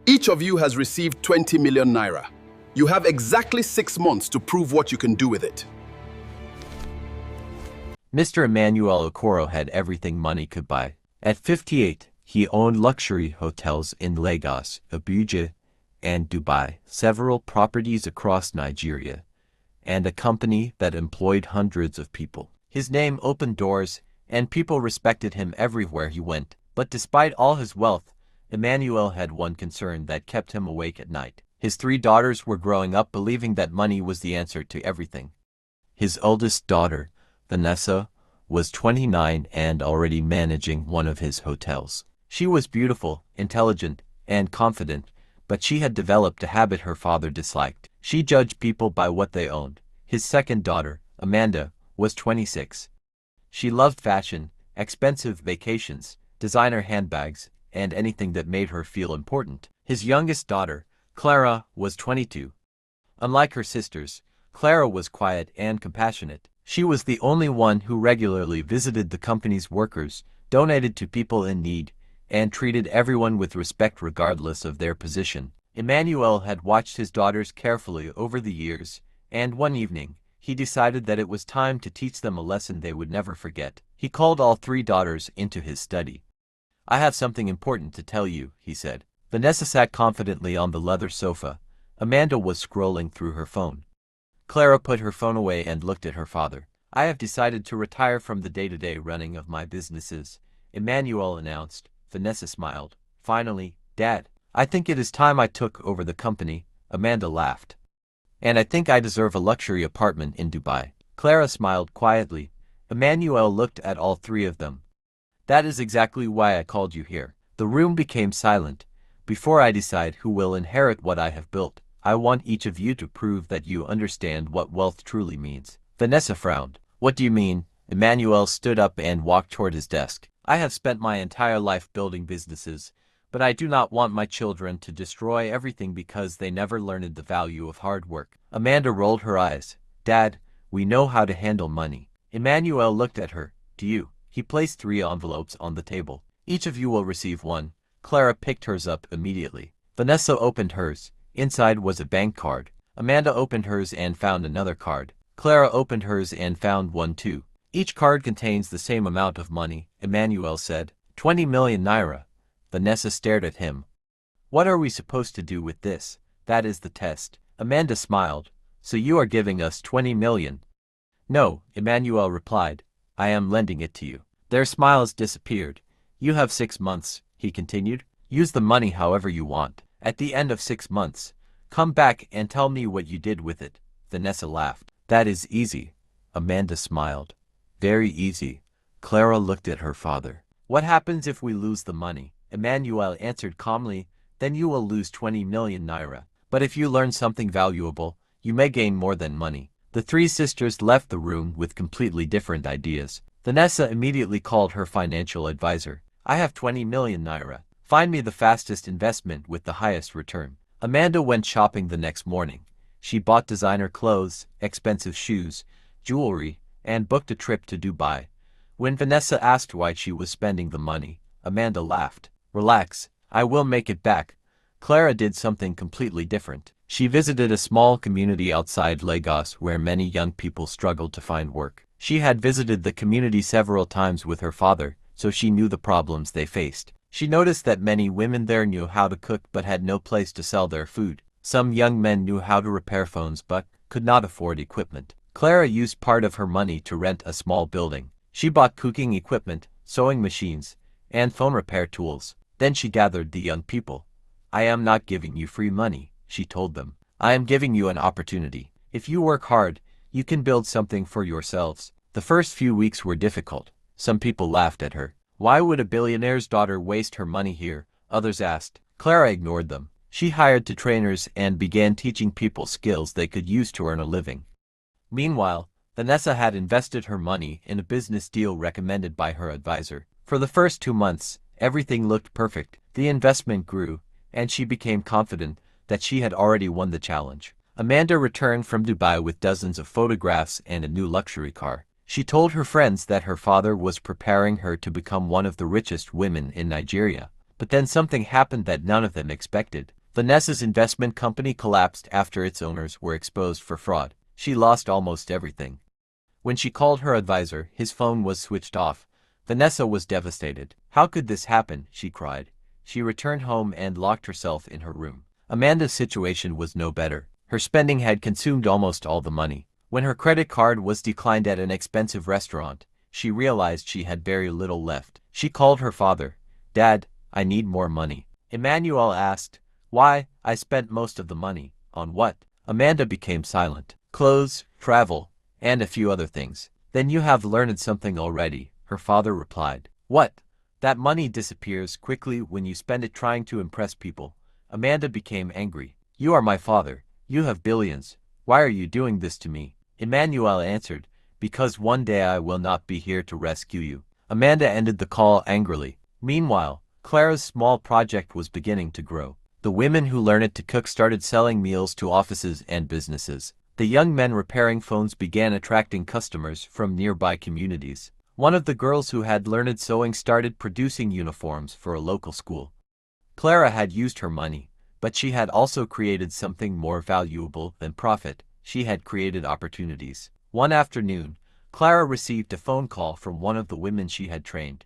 Each of you has received 20 million naira. You have exactly 6 months to prove what you can do with it. Mr. Emmanuel Okoro had everything money could buy. At 58, he owned luxury hotels in Lagos, Abuja, and Dubai, several properties across Nigeria, and a company that employed hundreds of people. His name opened doors, and people respected him everywhere he went. But despite all his wealth, Emmanuel had one concern that kept him awake at night. His 3 daughters were growing up believing that money was the answer to everything. His oldest daughter, Vanessa, was 29 and already managing one of his hotels. She was beautiful, intelligent, and confident, but she had developed a habit her father disliked. She judged people by what they owned. His second daughter, Amanda, was 26. She loved fashion, expensive vacations, designer handbags, and anything that made her feel important. His youngest daughter, Clara, was 22. Unlike her sisters, Clara was quiet and compassionate. She was the only one who regularly visited the company's workers, donated to people in need, and treated everyone with respect regardless of their position. Emmanuel had watched his daughters carefully over the years, and one evening, he decided that it was time to teach them a lesson they would never forget. He called all 3 daughters into his study. "I have something important to tell you," he said. Vanessa sat confidently on the leather sofa. Amanda was scrolling through her phone. Clara put her phone away and looked at her father. "I have decided to retire from the day-to-day running of my businesses," Emmanuel announced. Vanessa smiled. "Finally, Dad. I think it is time I took over the company," Amanda laughed. "And I think I deserve a luxury apartment in Dubai." Clara smiled quietly. Emmanuel looked at all 3 of them. "That is exactly why I called you here." The room became silent. "Before I decide who will inherit what I have built, I want each of you to prove that you understand what wealth truly means." Vanessa frowned. "What do you mean?" Emmanuel stood up and walked toward his desk. "I have spent my entire life building businesses, but I do not want my children to destroy everything because they never learned the value of hard work." Amanda rolled her eyes. "Dad, we know how to handle money." Emmanuel looked at her. "Do you?" He placed 3 envelopes on the table. "Each of you will receive one." Clara picked hers up immediately. Vanessa opened hers. Inside was a bank card. Amanda opened hers and found another card. Clara opened hers and found one too. "Each card contains the same amount of money," Emmanuel said. 20 million naira. Vanessa stared at him. "What are we supposed to do with this?" "That is the test." Amanda smiled. "So you are giving us 20 million?" "No," Emmanuel replied. "I am lending it to you." Their smiles disappeared. "You have 6 months," he continued. "Use the money however you want. At the end of 6 months, come back and tell me what you did with it." Vanessa laughed. "That is easy." Amanda smiled. "Very easy." Clara looked at her father. "What happens if we lose the money?" Emmanuel answered calmly. "Then you will lose 20 million naira. But if you learn something valuable, you may gain more than money." The 3 sisters left the room with completely different ideas. Vanessa immediately called her financial advisor. "I have 20 million naira. Find me the fastest investment with the highest return." Amanda went shopping the next morning. She bought designer clothes, expensive shoes, jewelry, and booked a trip to Dubai. When Vanessa asked why she was spending the money, Amanda laughed. "Relax, I will make it back." Clara did something completely different. She visited a small community outside Lagos where many young people struggled to find work. She had visited the community several times with her father, so she knew the problems they faced. She noticed that many women there knew how to cook but had no place to sell their food. Some young men knew how to repair phones but could not afford equipment. Clara used part of her money to rent a small building. She bought cooking equipment, sewing machines, and phone repair tools. Then she gathered the young people. "I am not giving you free money," she told them. "I am giving you an opportunity. If you work hard, you can build something for yourselves." The first few weeks were difficult. Some people laughed at her. "Why would a billionaire's daughter waste her money here?" others asked. Clara ignored them. She hired 2 trainers and began teaching people skills they could use to earn a living. Meanwhile, Vanessa had invested her money in a business deal recommended by her advisor. For the first 2 months, everything looked perfect. The investment grew, and she became confident that she had already won the challenge. Amanda returned from Dubai with dozens of photographs and a new luxury car. She told her friends that her father was preparing her to become one of the richest women in Nigeria. But then something happened that none of them expected. Vanessa's investment company collapsed after its owners were exposed for fraud. She lost almost everything. When she called her advisor, his phone was switched off. Vanessa was devastated. How could this happen? She cried. She returned home and locked herself in her room. Amanda's situation was no better. Her spending had consumed almost all the money. When her credit card was declined at an expensive restaurant, she realized she had very little left. She called her father. "Dad, I need more money." Emmanuel asked, "Why?" "I spent most of the money." "On what?" Amanda became silent. "Clothes, travel, and a few other things." "Then you have learned something already," her father replied. "What?" "That money disappears quickly when you spend it trying to impress people." Amanda became angry. "You are my father. You have billions. Why are you doing this to me?" Emmanuel answered, "Because one day I will not be here to rescue you." Amanda ended the call angrily. Meanwhile, Clara's small project was beginning to grow. The women who learned to cook started selling meals to offices and businesses. The young men repairing phones began attracting customers from nearby communities. One of the girls who had learned sewing started producing uniforms for a local school. Clara had used her money, but she had also created something more valuable than profit. She had created opportunities. One afternoon, Clara received a phone call from one of the women she had trained.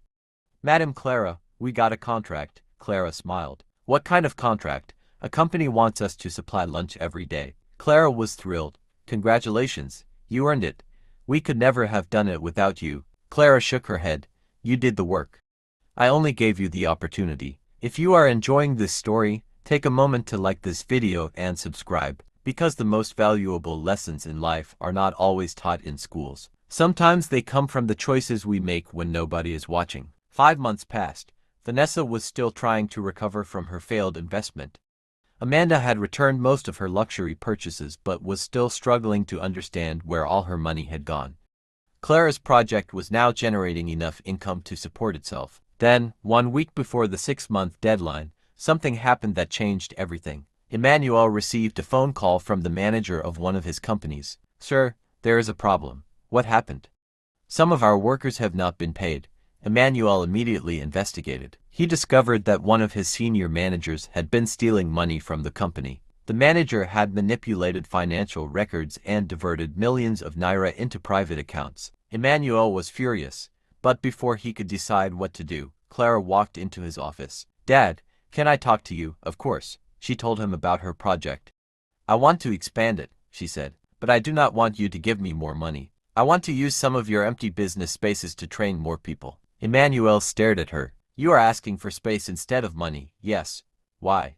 "Madam Clara, we got a contract." Clara smiled. "What kind of contract?" "A company wants us to supply lunch every day." Clara was thrilled. "Congratulations, you earned it. We could never have done it without you." Clara shook her head. "You did the work. I only gave you the opportunity." If you are enjoying this story, take a moment to like this video and subscribe, because the most valuable lessons in life are not always taught in schools. Sometimes they come from the choices we make when nobody is watching. 5 months passed. Vanessa was still trying to recover from her failed investment. Amanda had returned most of her luxury purchases but was still struggling to understand where all her money had gone. Clara's project was now generating enough income to support itself. Then, 1 week before the 6-month deadline, something happened that changed everything. Emmanuel received a phone call from the manager of one of his companies. "Sir, there is a problem." "What happened?" "Some of our workers have not been paid." Emmanuel immediately investigated. He discovered that one of his senior managers had been stealing money from the company. The manager had manipulated financial records and diverted millions of naira into private accounts. Emmanuel was furious, but before he could decide what to do, Clara walked into his office. "Dad, can I talk to you?" "Of course." She told him about her project. "I want to expand it," she said, "but I do not want you to give me more money. I want to use some of your empty business spaces to train more people." Emmanuel stared at her. "You are asking for space instead of money." "Yes." "Why?"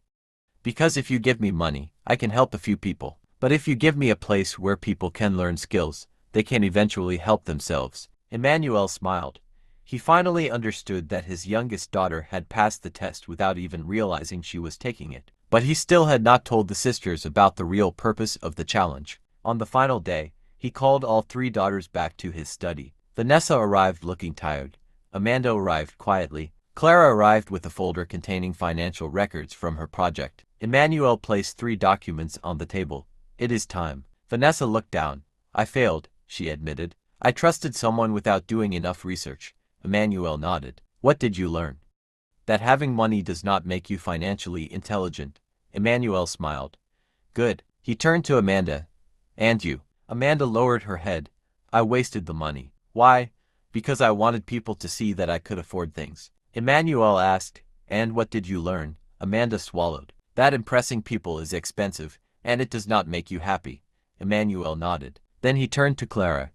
"Because if you give me money, I can help a few people. But if you give me a place where people can learn skills, they can eventually help themselves." Emmanuel smiled. He finally understood that his youngest daughter had passed the test without even realizing she was taking it. But he still had not told the sisters about the real purpose of the challenge. On the final day, he called all 3 daughters back to his study. Vanessa arrived looking tired. Amanda arrived quietly. Clara arrived with a folder containing financial records from her project. Emmanuel placed 3 documents on the table. "It is time." Vanessa looked down. "I failed," she admitted. "I trusted someone without doing enough research." Emmanuel nodded. "What did you learn?" "That having money does not make you financially intelligent." Emmanuel smiled. "Good." He turned to Amanda. "And you?" Amanda lowered her head. "I wasted the money." "Why?" "Because I wanted people to see that I could afford things." Emmanuel asked, "And what did you learn?" Amanda swallowed. "That impressing people is expensive, and it does not make you happy." Emmanuel nodded. Then he turned to Clara.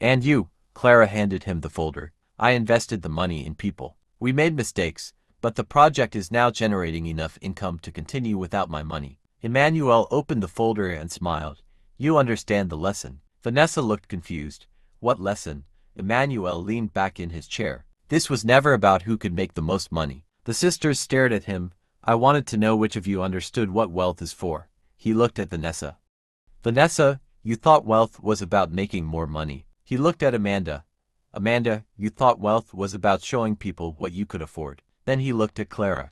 "And you?" Clara handed him the folder. "I invested the money in people. We made mistakes, but the project is now generating enough income to continue without my money." Emmanuel opened the folder and smiled. "You understand the lesson." Vanessa looked confused. "What lesson?" Emmanuel leaned back in his chair. "This was never about who could make the most money." The sisters stared at him. "I wanted to know which of you understood what wealth is for." He looked at Vanessa. "Vanessa, you thought wealth was about making more money." He looked at Amanda. "Amanda, you thought wealth was about showing people what you could afford." Then he looked at Clara.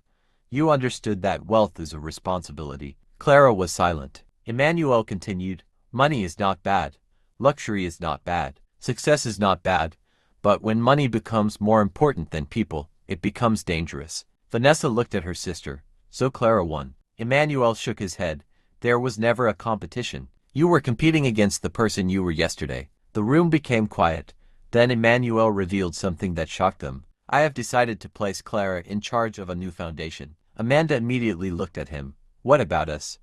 "You understood that wealth is a responsibility." Clara was silent. Emmanuel continued, "Money is not bad. Luxury is not bad. Success is not bad. But when money becomes more important than people, it becomes dangerous." Vanessa looked at her sister. So Clara won. Emmanuel shook his head. There was never a competition. You were competing against the person you were yesterday. The room became quiet. Then Emmanuel revealed something that shocked them. I have decided to place Clara in charge of a new foundation. Amanda immediately looked at him. What about us?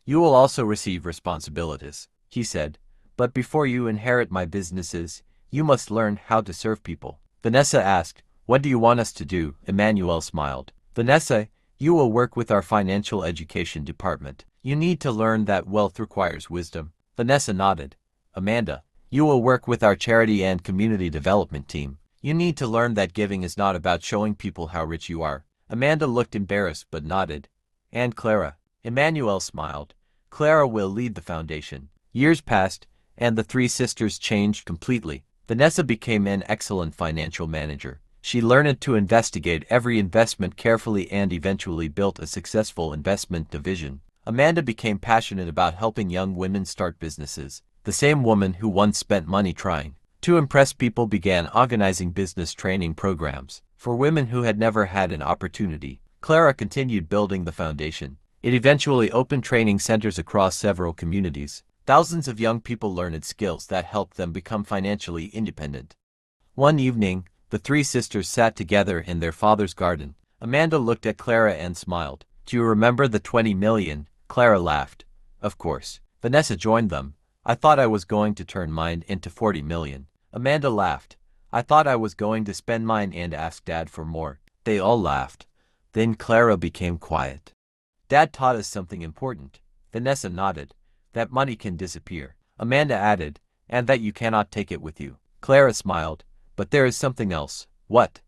You will also receive responsibilities, he said. But before you inherit my businesses, you must learn how to serve people. Vanessa asked, what do you want us to do? Emmanuel smiled. Vanessa, you will work with our financial education department. You need to learn that wealth requires wisdom. Vanessa nodded. Amanda, you will work with our charity and community development team. You need to learn that giving is not about showing people how rich you are. Amanda looked embarrassed but nodded. And Clara? Emmanuel smiled. Clara will lead the foundation. Years passed, and the three sisters changed completely. Vanessa became an excellent financial manager. She learned to investigate every investment carefully and eventually built a successful investment division. Amanda became passionate about helping young women start businesses. The same woman who once spent money trying to impress people began organizing business training programs for women who had never had an opportunity. Clara continued building the foundation. It eventually opened training centers across several communities. Thousands of young people learned skills that helped them become financially independent. One evening, the three sisters sat together in their father's garden. Amanda looked at Clara and smiled. Do you remember the 20 million? Clara laughed. Of course. Vanessa joined them. I thought I was going to turn mine into 40 million. Amanda laughed. I thought I was going to spend mine and ask Dad for more. They all laughed. Then Clara became quiet. Dad taught us something important. Vanessa nodded. That money can disappear. Amanda added, and that you cannot take it with you. Clara smiled. But there is something else. What?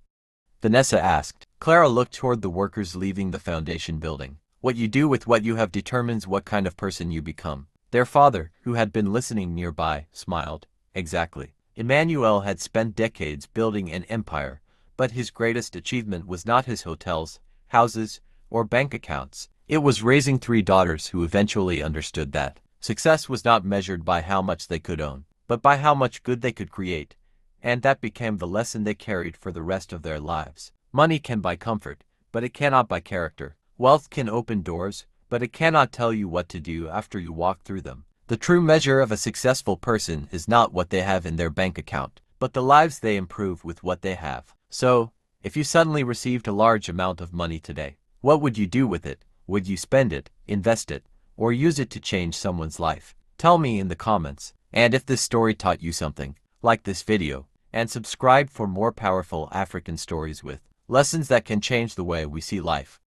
Vanessa asked. Clara looked toward the workers leaving the foundation building. What you do with what you have determines what kind of person you become. Their father, who had been listening nearby, smiled. Exactly. Emmanuel had spent decades building an empire, but his greatest achievement was not his hotels, houses, or bank accounts. It was raising three daughters who eventually understood that success was not measured by how much they could own, but by how much good they could create. And that became the lesson they carried for the rest of their lives. Money can buy comfort, but it cannot buy character. Wealth can open doors, but it cannot tell you what to do after you walk through them. The true measure of a successful person is not what they have in their bank account, but the lives they improve with what they have. So, if you suddenly received a large amount of money today, what would you do with it? Would you spend it, invest it, or use it to change someone's life? Tell me in the comments. And if this story taught you something, like this video, and subscribe for more powerful African stories with lessons that can change the way we see life.